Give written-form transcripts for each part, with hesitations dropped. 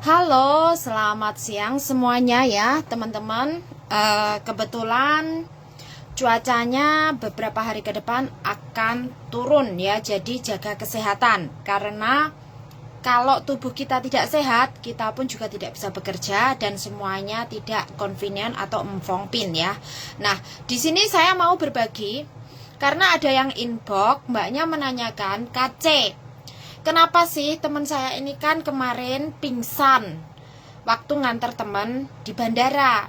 Halo, selamat siang semuanya ya teman-teman. Kebetulan cuacanya beberapa hari ke depan akan turun ya, jadi jaga kesehatan. Karena kalau tubuh kita tidak sehat, kita pun juga tidak bisa bekerja dan semuanya tidak convenient atau mfongpin ya. Nah, di sini saya mau berbagi karena ada yang inbox, mbaknya menanyakan, KC, kenapa sih teman saya ini kan kemarin pingsan waktu nganter teman di bandara.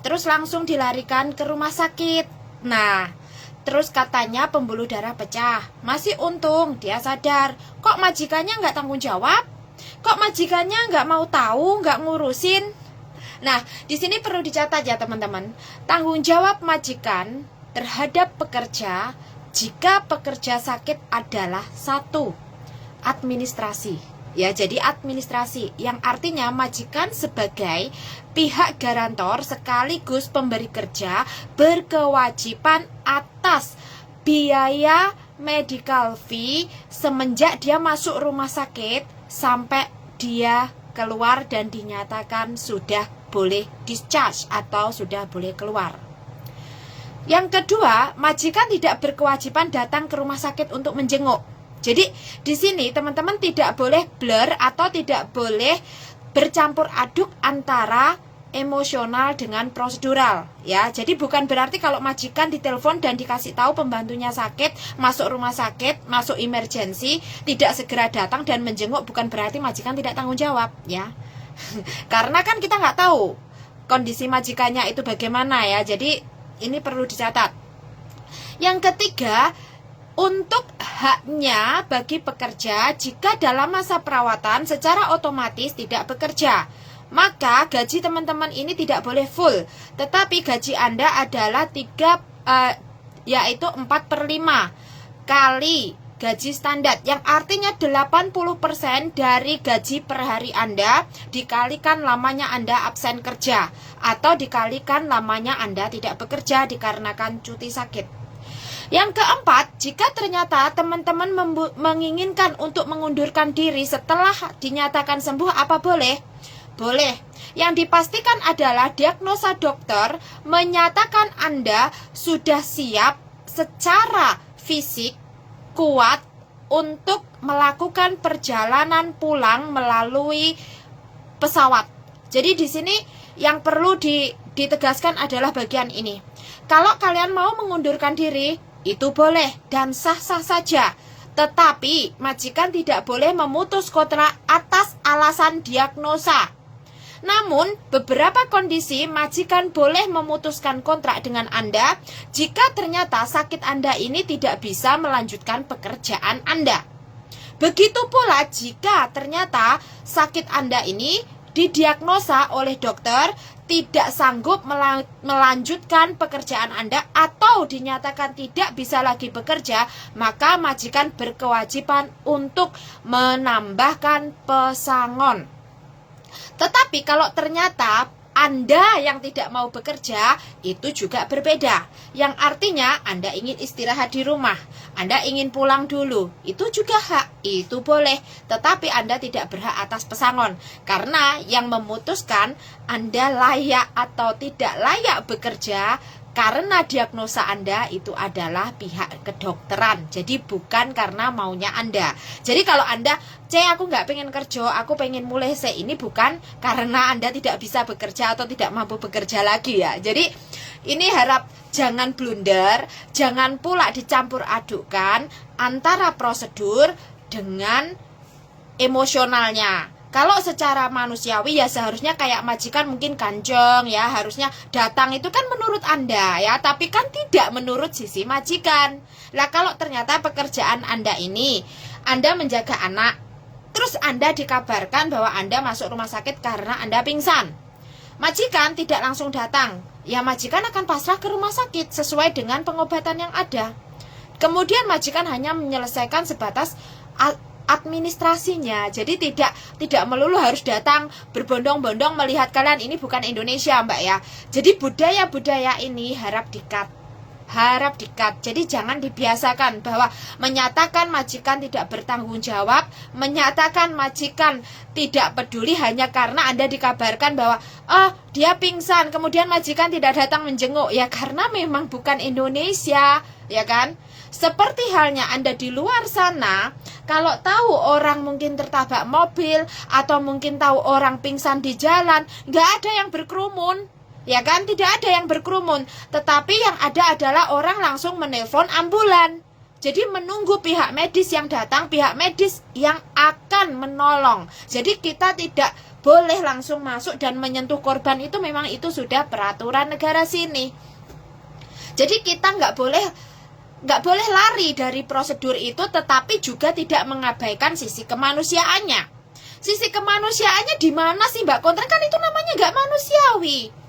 Terus langsung dilarikan ke rumah sakit. Nah, terus katanya pembuluh darah pecah. Masih untung dia sadar. Kok majikannya nggak tanggung jawab? Kok majikannya nggak mau tahu, nggak ngurusin? Nah, di sini perlu dicatat ya teman-teman. Tanggung jawab majikan terhadap pekerja jika pekerja sakit adalah satu, administrasi ya. Jadi administrasi yang artinya majikan sebagai pihak garantor sekaligus pemberi kerja berkewajiban atas biaya medical fee semenjak dia masuk rumah sakit sampai dia keluar dan dinyatakan sudah boleh discharge atau sudah boleh keluar. Yang kedua, majikan tidak berkewajiban datang ke rumah sakit untuk menjenguk. Jadi di sini teman-teman tidak boleh blur atau tidak boleh bercampur aduk antara emosional dengan prosedural ya. Jadi bukan berarti kalau majikan ditelepon dan dikasih tahu pembantunya sakit, masuk rumah sakit, masuk emergency, tidak segera datang dan menjenguk, bukan berarti majikan tidak tanggung jawab ya. Karena kan kita nggak tahu kondisi majikannya itu bagaimana ya. Jadi ini perlu dicatat. Yang ketiga, untuk haknya bagi pekerja jika dalam masa perawatan secara otomatis tidak bekerja, maka gaji teman-teman ini tidak boleh full, tetapi gaji Anda adalah yaitu 4/5 kali gaji standar, yang artinya 80% dari gaji per hari Anda dikalikan lamanya Anda absen kerja atau dikalikan lamanya Anda tidak bekerja dikarenakan cuti sakit. Yang keempat, jika ternyata teman-teman menginginkan untuk mengundurkan diri setelah dinyatakan sembuh, apa boleh? Boleh. Yang dipastikan adalah diagnosa dokter menyatakan Anda sudah siap secara fisik, kuat untuk melakukan perjalanan pulang melalui pesawat. Jadi di sini yang perlu ditegaskan adalah bagian ini. Kalau kalian mau mengundurkan diri, itu boleh dan sah-sah saja. Tetapi majikan tidak boleh memutus kontrak atas alasan diagnosa. Namun, beberapa kondisi majikan boleh memutuskan kontrak dengan Anda jika ternyata sakit Anda ini tidak bisa melanjutkan pekerjaan Anda. Begitu pula jika ternyata sakit Anda ini didiagnosa oleh dokter tidak sanggup melanjutkan pekerjaan Anda atau dinyatakan tidak bisa lagi bekerja, maka majikan berkewajiban untuk menambahkan pesangon. Tetapi kalau ternyata Anda yang tidak mau bekerja, itu juga berbeda. Yang artinya Anda ingin istirahat di rumah, Anda ingin pulang dulu, itu juga hak, itu boleh. Tetapi Anda tidak berhak atas pesangon. Karena yang memutuskan Anda layak atau tidak layak bekerja karena diagnosa Anda itu adalah pihak kedokteran. Jadi bukan karena maunya Anda. Jadi kalau Anda, aku nggak pengen kerja, aku pengen mulai ini bukan karena Anda tidak bisa bekerja atau tidak mampu bekerja lagi ya. Jadi ini harap jangan blunder, jangan pula dicampur adukkan antara prosedur dengan emosionalnya. Kalau secara manusiawi ya seharusnya kayak majikan mungkin kanceng ya, harusnya datang itu kan menurut Anda ya, tapi kan tidak menurut sisi majikan. Lah kalau ternyata pekerjaan Anda ini, Anda menjaga anak, terus Anda dikabarkan bahwa Anda masuk rumah sakit karena Anda pingsan. Majikan tidak langsung datang, ya majikan akan pasrah ke rumah sakit sesuai dengan pengobatan yang ada. Kemudian majikan hanya menyelesaikan sebatas administrasinya. Jadi tidak melulu harus datang berbondong-bondong melihat kalian. Ini bukan Indonesia Mbak ya. Jadi budaya-budaya ini harap di-cut. harap di-cut. Jadi jangan dibiasakan bahwa menyatakan majikan tidak bertanggung jawab, menyatakan majikan tidak peduli hanya karena Anda dikabarkan bahwa dia pingsan, kemudian majikan tidak datang menjenguk. Ya karena memang bukan Indonesia, ya kan? Seperti halnya Anda di luar sana, kalau tahu orang mungkin tertabrak mobil atau mungkin tahu orang pingsan di jalan, nggak ada yang berkerumun. Ya kan, tidak ada yang berkerumun, tetapi yang ada adalah orang langsung menelpon ambulan. Jadi menunggu pihak medis yang datang, pihak medis yang akan menolong. Jadi kita tidak boleh langsung masuk dan menyentuh korban, itu memang itu sudah peraturan negara sini. Jadi kita nggak boleh lari dari prosedur itu, tetapi juga tidak mengabaikan sisi kemanusiaannya. Sisi kemanusiaannya di mana sih Mbak Kontren? Kan itu namanya nggak manusiawi.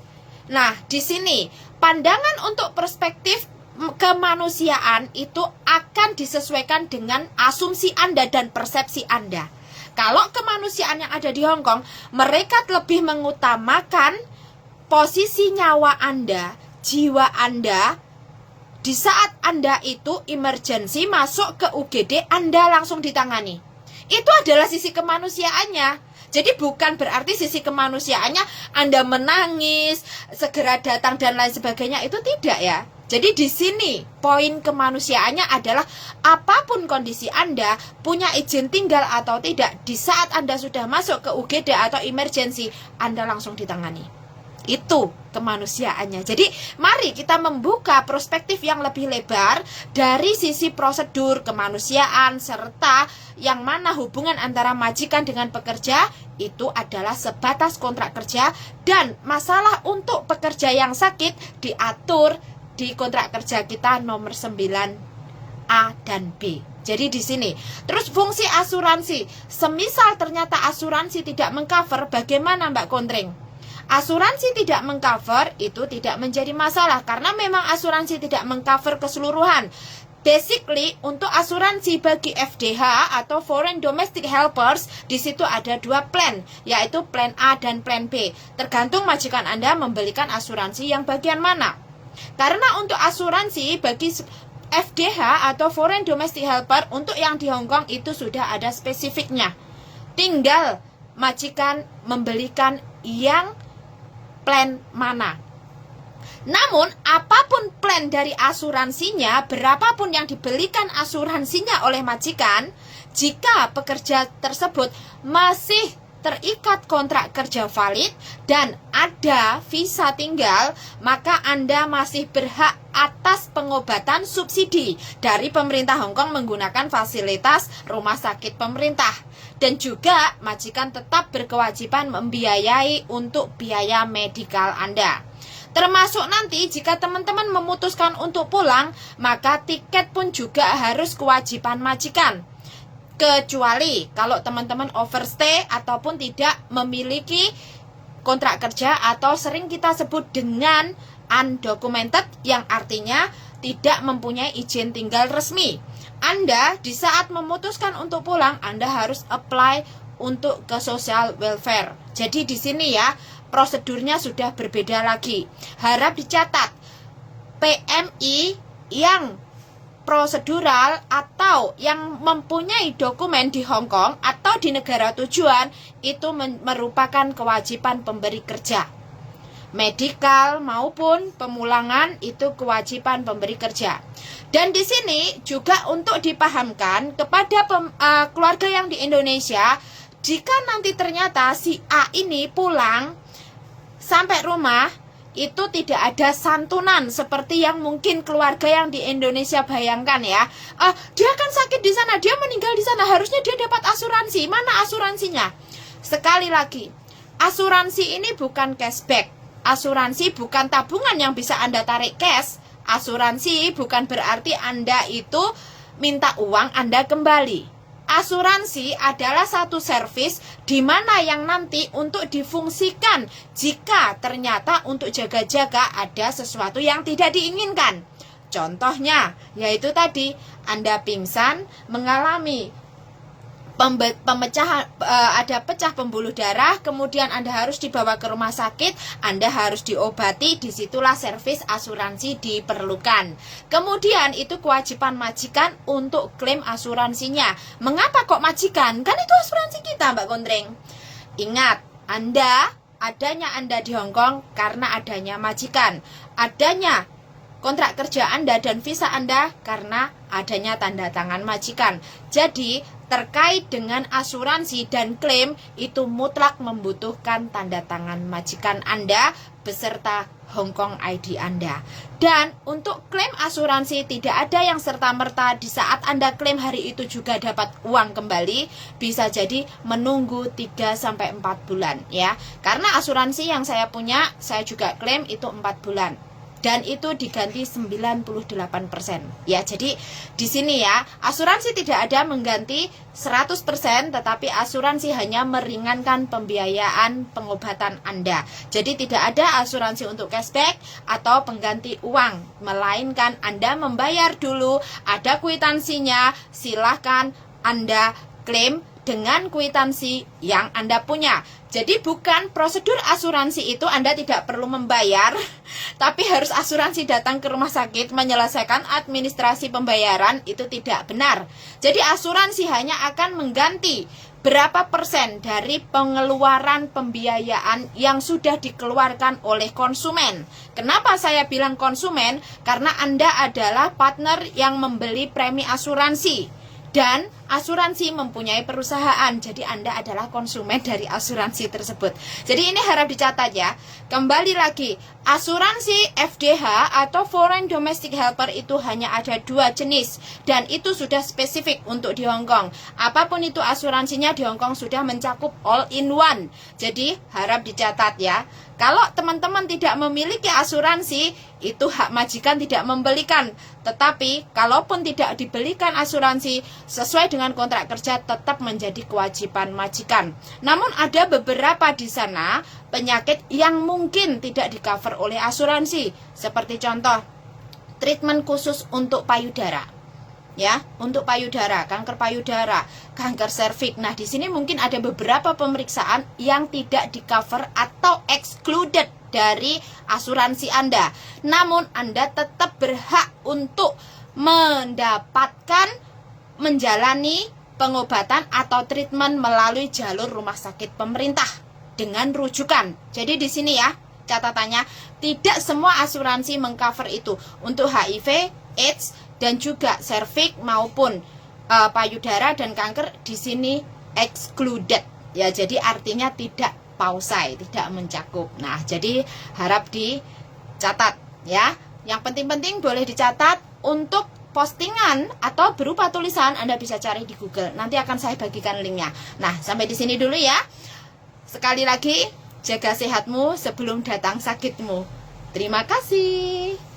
Nah, di sini pandangan untuk perspektif kemanusiaan itu akan disesuaikan dengan asumsi Anda dan persepsi Anda. Kalau kemanusiaan yang ada di Hong Kong, mereka lebih mengutamakan posisi nyawa Anda, jiwa Anda. Di saat Anda itu emergency masuk ke UGD, Anda langsung ditangani. Itu adalah sisi kemanusiaannya. Jadi bukan berarti sisi kemanusiaannya Anda menangis, segera datang dan lain sebagainya, itu tidak ya. Jadi di sini poin kemanusiaannya adalah apapun kondisi Anda, punya izin tinggal atau tidak, di saat Anda sudah masuk ke UGD atau emergency, Anda langsung ditangani. Itu kemanusiaannya. Jadi mari kita membuka perspektif yang lebih lebar dari sisi prosedur kemanusiaan, serta yang mana hubungan antara majikan dengan pekerja itu adalah sebatas kontrak kerja, dan masalah untuk pekerja yang sakit diatur di kontrak kerja kita nomor 9A dan B. Jadi di sini. Terus fungsi asuransi. Semisal ternyata asuransi tidak mengcover, bagaimana Mbak Kontring? Asuransi tidak mengcover itu tidak menjadi masalah karena memang asuransi tidak mengcover keseluruhan. Basically untuk asuransi bagi FDH atau Foreign Domestic Helpers, di situ ada dua plan, yaitu plan A dan plan B. Tergantung majikan Anda membelikan asuransi yang bagian mana. Karena untuk asuransi bagi FDH atau Foreign Domestic Helper untuk yang di Hong Kong itu sudah ada spesifiknya. Tinggal majikan membelikan yang plan mana. Namun apapun plan dari asuransinya, berapapun yang dibelikan asuransinya oleh majikan, jika pekerja tersebut masih terikat kontrak kerja valid dan ada visa tinggal, maka Anda masih berhak atas pengobatan subsidi dari pemerintah Hong Kong menggunakan fasilitas rumah sakit pemerintah. Dan juga majikan tetap berkewajiban membiayai untuk biaya medikal Anda. Termasuk nanti jika teman-teman memutuskan untuk pulang, maka tiket pun juga harus kewajiban majikan. Kecuali kalau teman-teman overstay ataupun tidak memiliki kontrak kerja atau sering kita sebut dengan undocumented, yang artinya tidak mempunyai izin tinggal resmi. Anda di saat memutuskan untuk pulang, Anda harus apply untuk ke social welfare. Jadi di sini ya, prosedurnya sudah berbeda lagi. Harap dicatat, PMI yang prosedural atau yang mempunyai dokumen di Hong Kong atau di negara tujuan itu merupakan kewajiban pemberi kerja. Medikal maupun pemulangan itu kewajiban pemberi kerja. Dan di sini juga untuk dipahamkan kepada keluarga yang di Indonesia, jika nanti ternyata si A ini pulang sampai rumah, itu tidak ada santunan seperti yang mungkin keluarga yang di Indonesia bayangkan ya. Dia kan sakit di sana, dia meninggal di sana, harusnya dia dapat asuransi. Mana asuransinya? Sekali lagi, asuransi ini bukan cashback. Asuransi bukan tabungan yang bisa Anda tarik cash. Asuransi bukan berarti Anda itu minta uang Anda kembali. Asuransi adalah satu servis di mana yang nanti untuk difungsikan jika ternyata untuk jaga-jaga ada sesuatu yang tidak diinginkan. Contohnya yaitu tadi Anda pingsan, mengalami ada pecah pembuluh darah, kemudian Anda harus dibawa ke rumah sakit, Anda harus diobati, disitulah servis asuransi diperlukan. Kemudian itu kewajiban majikan untuk klaim asuransinya. Mengapa kok majikan? Kan itu asuransi kita, Mbak Kontreng. Ingat, adanya Anda di Hong Kong karena adanya majikan. Adanya kontrak kerja Anda dan visa Anda karena adanya tanda tangan majikan. Jadi terkait dengan asuransi dan klaim itu mutlak membutuhkan tanda tangan majikan Anda beserta Hong Kong ID Anda. Dan untuk klaim asuransi tidak ada yang serta-merta di saat Anda klaim hari itu juga dapat uang kembali. Bisa jadi menunggu 3-4 bulan ya. Karena asuransi yang saya punya, saya juga klaim itu 4 bulan. Dan itu diganti 98%. Ya, jadi di sini ya, asuransi tidak ada mengganti 100%, tetapi asuransi hanya meringankan pembiayaan pengobatan Anda. Jadi tidak ada asuransi untuk cashback atau pengganti uang, melainkan Anda membayar dulu, ada kwitansinya, silahkan Anda klaim dengan kwitansi yang Anda punya. Jadi bukan prosedur asuransi itu Anda tidak perlu membayar, tapi harus asuransi datang ke rumah sakit menyelesaikan administrasi pembayaran, itu tidak benar. Jadi asuransi hanya akan mengganti berapa persen dari pengeluaran pembiayaan yang sudah dikeluarkan oleh konsumen. Kenapa saya bilang konsumen? Karena Anda adalah partner yang membeli premi asuransi. Dan asuransi mempunyai perusahaan, jadi Anda adalah konsumen dari asuransi tersebut. Jadi ini harap dicatat ya. Kembali lagi, asuransi FDH atau Foreign Domestic Helper itu hanya ada 2 jenis. Dan itu sudah spesifik untuk di Hong Kong. Apapun itu asuransinya di Hong Kong sudah mencakup all in one. Jadi harap dicatat ya. Kalau teman-teman tidak memiliki asuransi, itu hak majikan tidak membelikan. Tetapi, kalaupun tidak dibelikan asuransi, sesuai dengan kontrak kerja tetap menjadi kewajiban majikan. Namun ada beberapa di sana penyakit yang mungkin tidak di-cover oleh asuransi. Seperti contoh, treatment khusus untuk payudara. Ya, untuk payudara, kanker payudara, kanker serviks. Nah, di sini mungkin ada beberapa pemeriksaan yang tidak di-cover atau excluded dari asuransi Anda. Namun, Anda tetap berhak untuk mendapatkan menjalani pengobatan atau treatment melalui jalur rumah sakit pemerintah dengan rujukan. Jadi di sini ya, catatannya, tidak semua asuransi mengcover itu. Untuk HIV, AIDS, dan juga serviks maupun payudara dan kanker di sini excluded. Ya, jadi artinya tidak pausai, tidak mencakup. Nah, jadi harap dicatat ya. Yang penting-penting boleh dicatat. Untuk postingan atau berupa tulisan Anda bisa cari di Google. Nanti akan saya bagikan linknya. Nah, sampai di sini dulu ya. Sekali lagi, jaga sehatmu sebelum datang sakitmu. Terima kasih.